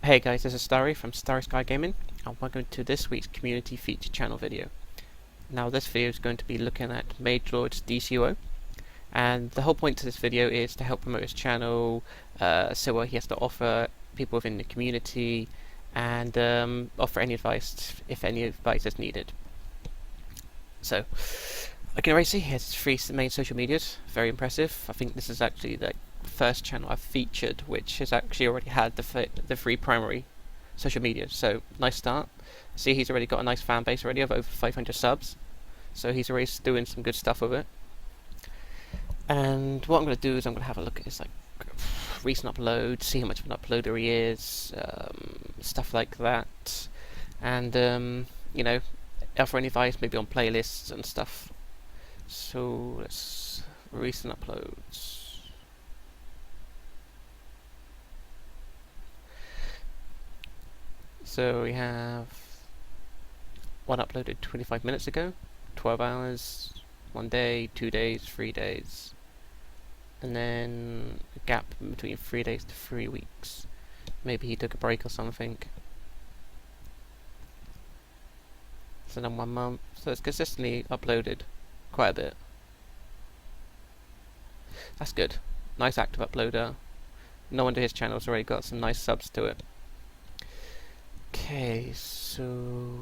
Hey guys, this is Starry from StarrySky Gaming, and welcome to this week's Community Feature Channel video. Now this video is going to be looking at Mage Lord's dCUO, and the whole point to this video is to help promote his channel, see what he has to offer people within the community, and offer any advice if any advice is needed. So, I can already see he has 3 main social medias, very impressive. I think this is actually the first channel I've featured which has actually already had the 3 primary social media, so nice start. See, he's already got a nice fan base already of over 500 subs, so he's already doing some good stuff with it. And what I'm going to do is I'm going to have a look at his recent uploads, see how much of an uploader he is, stuff like that, and you know, offer any advice maybe on playlists and stuff. So let's recent uploads. So we have one uploaded 25 minutes ago, 12 hours, 1 day, 2 days, 3 days, and then a gap between 3 days to 3 weeks. Maybe he took a break or something. So then 1 month, so it's consistently uploaded quite a bit. That's good. Nice active uploader. No wonder his channel's already got some nice subs to it. Okay, so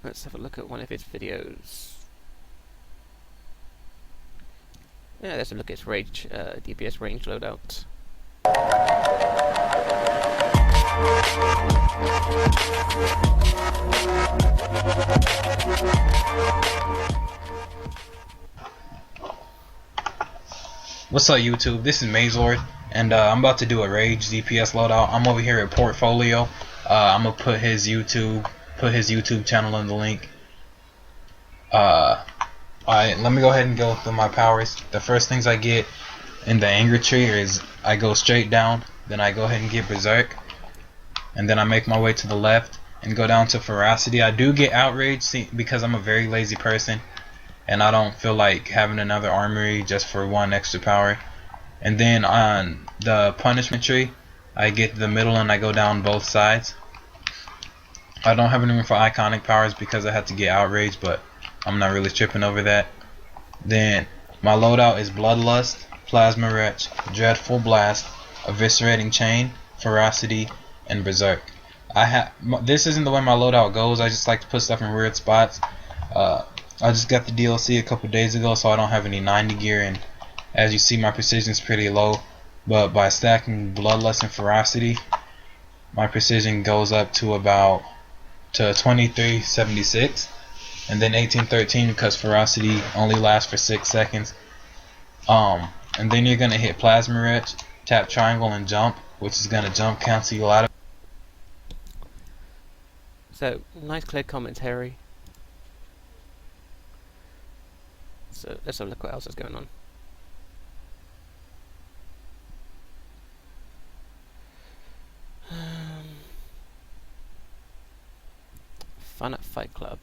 let's have a look at one of his videos. Yeah, let's look at his range, DPS range loadout. What's up YouTube, this is Mage Lord, and I'm about to do a Rage DPS loadout. I'm over here at Portfolio. I'm gonna put his YouTube channel in the link. Alright, let me go ahead and go through my powers. The first things I get in the anger tree is I go straight down, then I go ahead and get Berserk, and then I make my way to the left and go down to Ferocity. I do get Outrage because I'm a very lazy person and I don't feel like having another armory just for 1 extra power. And then on the punishment tree, I get the middle and I go down both sides. I don't have any room for iconic powers because I had to get Outrage, but I'm not really tripping over that. Then my loadout is Bloodlust, Plasma Wretch, Dreadful Blast, Eviscerating Chain, Ferocity, and Berserk. This isn't the way my loadout goes. I just like to put stuff in weird spots. I just got the DLC a couple days ago, so I don't have any 90 gear, and as you see, my precision is pretty low. But by stacking Bloodlust and Ferocity, my precision goes up to about 2376, and then 1813 because Ferocity only lasts for 6 seconds. And then you're gonna hit Plasma Wretch, tap triangle, and jump, which is gonna jump cancel you out of. So nice clear commentary. So let's have a look what else is going on. Fun at Fight Club.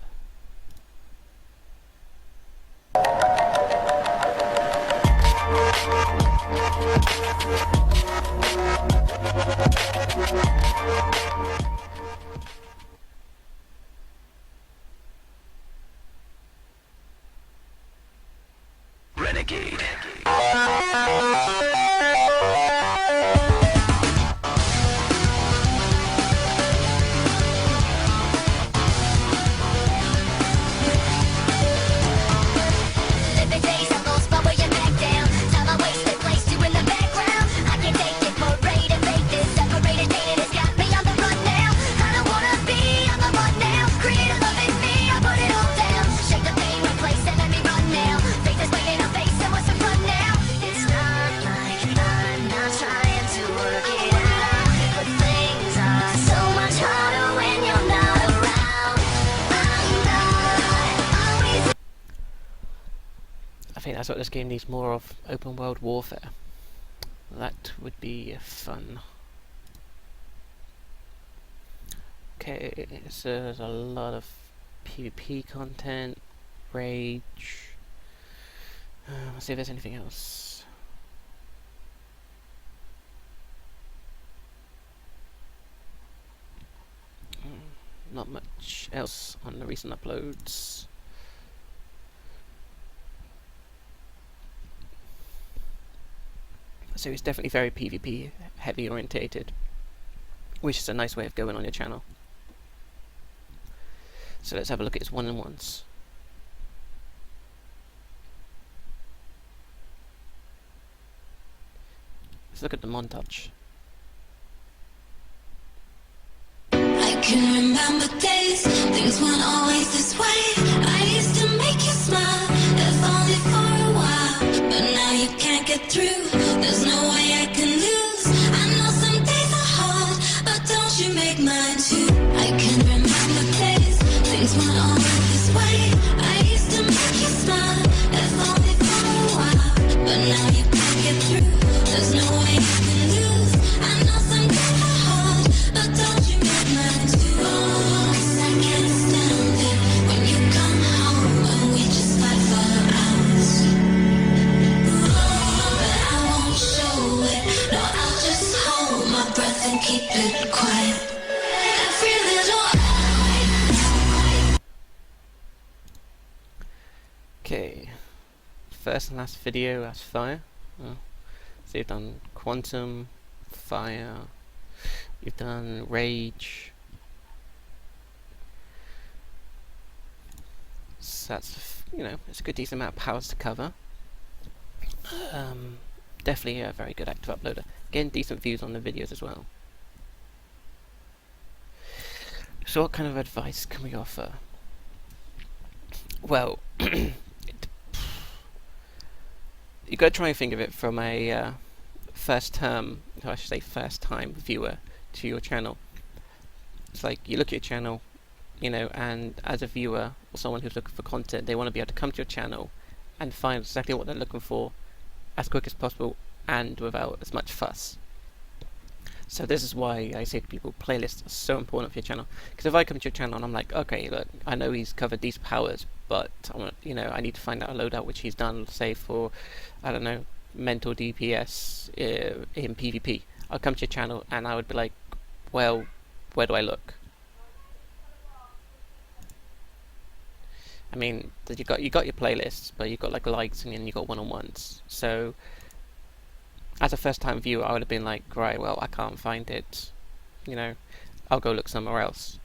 Renegade. I think that's what this game needs more of, open world warfare. That would be fun. Okay, so there's a lot of PvP content, Rage. Let's see if there's anything else. not much else on the recent uploads. So it's definitely very PvP heavy orientated, which is a nice way of going on your channel. So let's have a look at his one-on-ones. Let's look at the montage. I can remember days, things weren't always this way. I used to make you smile, if only for a while. But now you can't get through, there's no way I can lose. I know some days are hard, but don't you make mine too. I can remember days, things weren't always this way. I used to make you smile, if only for a while. But now you can't get through, there's no way I can lose. I know some days are hard, but don't you make mine too. 'Cause I can't stand it when you come home and we just fight for hours. But I won't show it, no, I'll just hold my breath and keep it quiet. Every little Okay, first and last video, that's fire. So you've done Quantum, Fire, you've done Rage. So that's, you know, it's a good decent amount of powers to cover. Definitely a very good active uploader. Getting decent views on the videos as well. So what kind of advice can we offer? Well, you got to try and think of it from a first time viewer to your channel. It's like you look at your channel, you know, and as a viewer or someone who's looking for content, they want to be able to come to your channel and find exactly what they're looking for as quick as possible and without as much fuss. So this is why I say to people, playlists are so important for your channel. Because if I come to your channel and I'm like, okay, look, I know he's covered these powers, but I want, you know, I need to find out a loadout which he's done, say for, I don't know, mental DPS in PvP. I'll come to your channel and I would be like, well, where do I look? I mean, you got your playlists, but you got like likes and then you got one-on-ones. So as a first-time viewer, I would have been like, right, well, I can't find it. You know, I'll go look somewhere else.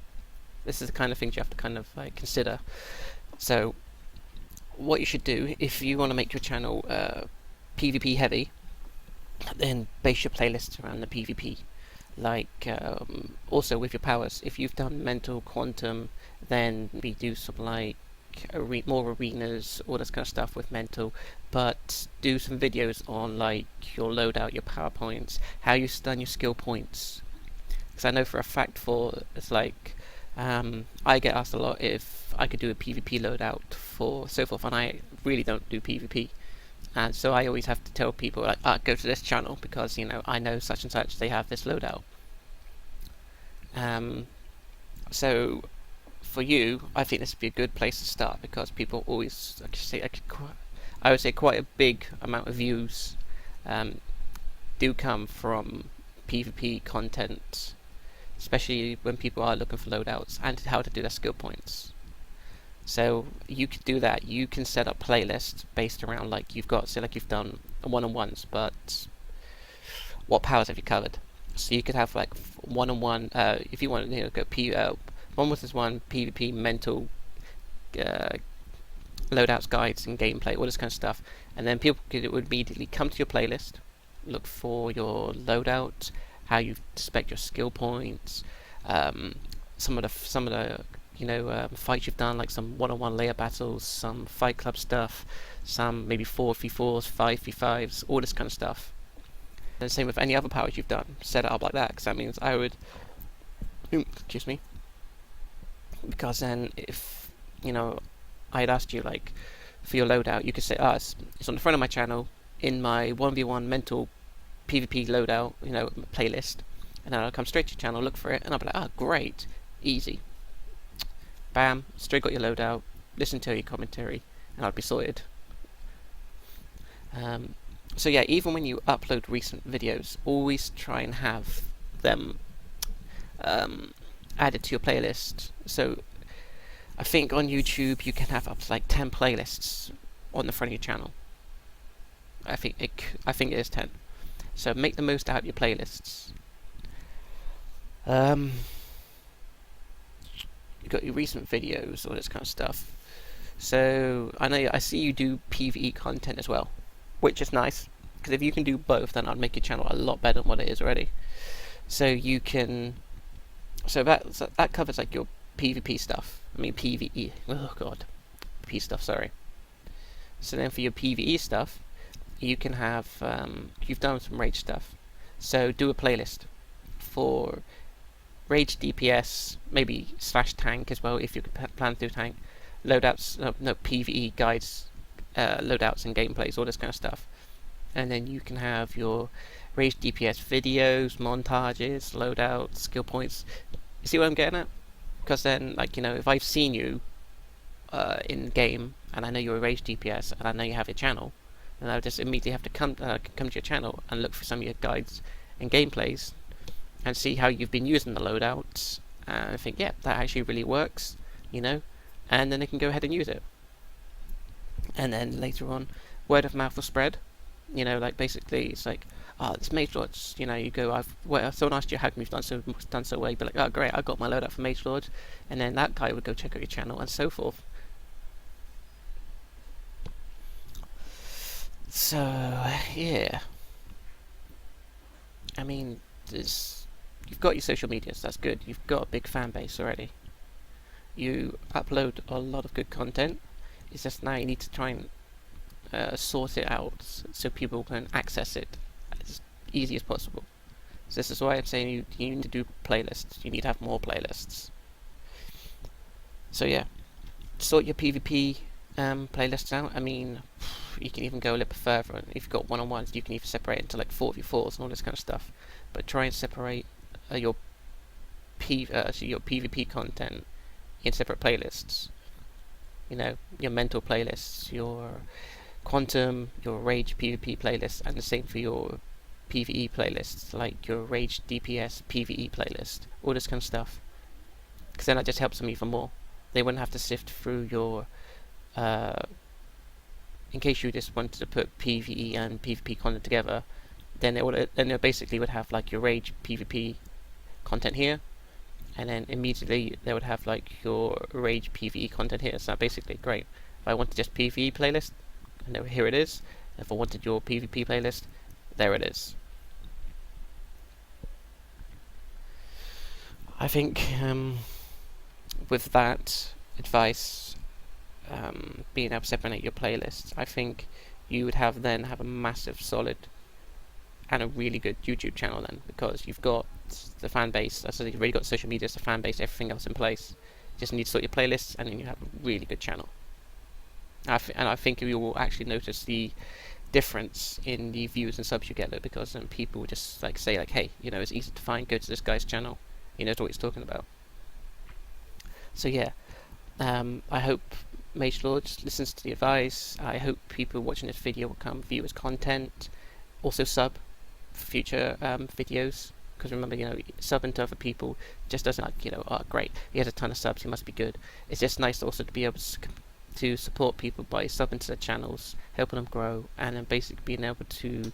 This is the kind of things you have to kind of like consider. So what you should do if you want to make your channel PvP heavy, then base your playlists around the PvP. Like also with your powers, if you've done mental, quantum, then we do some like more arenas, all this kind of stuff with mental, but do some videos on like your loadout, your power points, how you stun your skill points. Because I know for a fact it's like I get asked a lot if I could do a PvP loadout for so forth, and I really don't do PvP, and so I always have to tell people like, go to this channel because, you know, I know such and such, they have this loadout. So for you, I think this would be a good place to start, because people always, I would say quite a big amount of views do come from PvP content, especially when people are looking for loadouts and how to do their skill points. So you could do that. You can set up playlists based around like you've got, say like you've done one-on-ones, but what powers have you covered? So you could have like one-on-one, if you want to, you know, go 1v1 PvP mental loadouts, guides and gameplay, all this kind of stuff, and then people would immediately come to your playlist, look for your loadout, how you spec your skill points, some of the you know, fights you've done, like some one-on-one layer battles, some fight club stuff, some maybe 4v4s, 5v5s, all this kind of stuff. And same with any other powers you've done, set it up like that, because that means I would, excuse me, because then if, you know, I'd asked you like for your loadout, you could say, it's on the front of my channel in my 1v1 mental PvP loadout, you know, playlist, and then I'll come straight to your channel, look for it, and I'll be like, great, easy. Bam, straight got your loadout, listen to your commentary, and I'll be sorted. So yeah, even when you upload recent videos, always try and have them added to your playlist. So I think on YouTube you can have up to like 10 playlists on the front of your channel. I think it is 10. So make the most out of your playlists. You've got your recent videos, all this kind of stuff. So I see you do PvE content as well, which is nice, because if you can do both, then I'd make your channel a lot better than what it is already. So you can, so that covers like your PvP stuff. I mean PvE. Oh god, P stuff. Sorry. So then for your PvE stuff, you can have you've done some Rage stuff. So do a playlist for Rage DPS, maybe /tank as well if you plan to do tank. Loadouts, no PvE guides, loadouts and gameplays, all this kind of stuff. And then you can have your Rage DPS videos, montages, loadouts, skill points. You see what I'm getting at? Because then, like, you know, if I've seen you in game and I know you're a Rage DPS and I know you have your channel, then I'll just immediately have to come to your channel and look for some of your guides and gameplays and see how you've been using the loadouts, and I think, yeah, that actually really works, you know, and then they can go ahead and use it. And then later on, word of mouth will spread, you know, like basically it's like, oh, this Mage Lords, you know, you go, someone asked you how come you've done so well, you'd be like, oh great, I got my loadout for Mage Lords, and then that guy would go check out your channel and so forth. So yeah, I mean, you've got your social medias, that's good. You've got a big fan base already. You upload a lot of good content. It's just now you need to try and sort it out so people can access it as easy as possible. So this is why I'm saying you need to do playlists. You need to have more playlists. So yeah, sort your PvP playlists out. I mean, you can even go a little bit further. If you've got one-on-ones, you can even separate into like 4v4s and all this kind of stuff. But try and separate your PvP content in separate playlists. You know, your mental playlists, your quantum, your rage PvP playlists, and the same for your PvE playlists, like your rage DPS PvE playlist, all this kind of stuff. Because then that just helps them even more. They wouldn't have to sift through your in case you just wanted to put PvE and PvP content together, then it basically would have like your rage PvP content here, and then immediately they would have like your rage PvE content here. So basically, great. If I wanted just PvE playlist, and here it is. If I wanted your PvP playlist, there it is. I think with that advice, being able to separate your playlists, I think you would then have a massive, solid, and a really good YouTube channel then, because you've got the fan base. As I said, you've already got social media, the fan base, everything else in place. You just need to sort your playlists, and then you have a really good channel. And I think you will actually notice the difference in the views and subs you get, though, because people just like say like, hey, you know, it's easy to find. Go to this guy's channel. He knows what he's talking about. So yeah, I hope Mage Lords listens to the advice. I hope people watching this video will come view his content. Also sub for future videos, because remember, you know, subbing to other people just doesn't like, you know, oh great, he has a ton of subs, he must be good. It's just nice also to be able to support people by subbing to their channels, helping them grow, and then basically being able to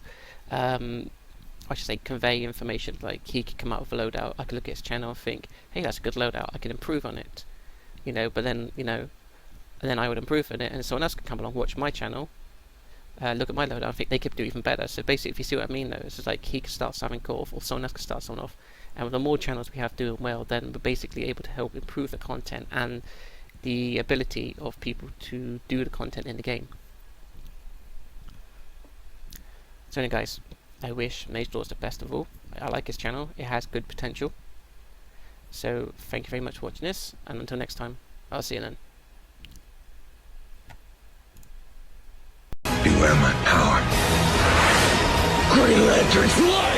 I should say convey information. Like, he could come out with a loadout, I could look at his channel and think, hey, that's a good loadout, I could improve on it, you know. But then, you know, and then I would improve on it, and someone else could come along, watch my channel, look at my loadout, and think they could do even better. So basically, if you see what I mean, though, it's just like he could start something off, or someone else could start someone off, and with the more channels we have doing well, then we're basically able to help improve the content and the ability of people to do the content in the game. So anyway, guys, I wish Mage Lords the best of all. I like his channel, it has good potential. So thank you very much for watching this, and until next time, I'll see you then. Beware my power. Green Lantern fly!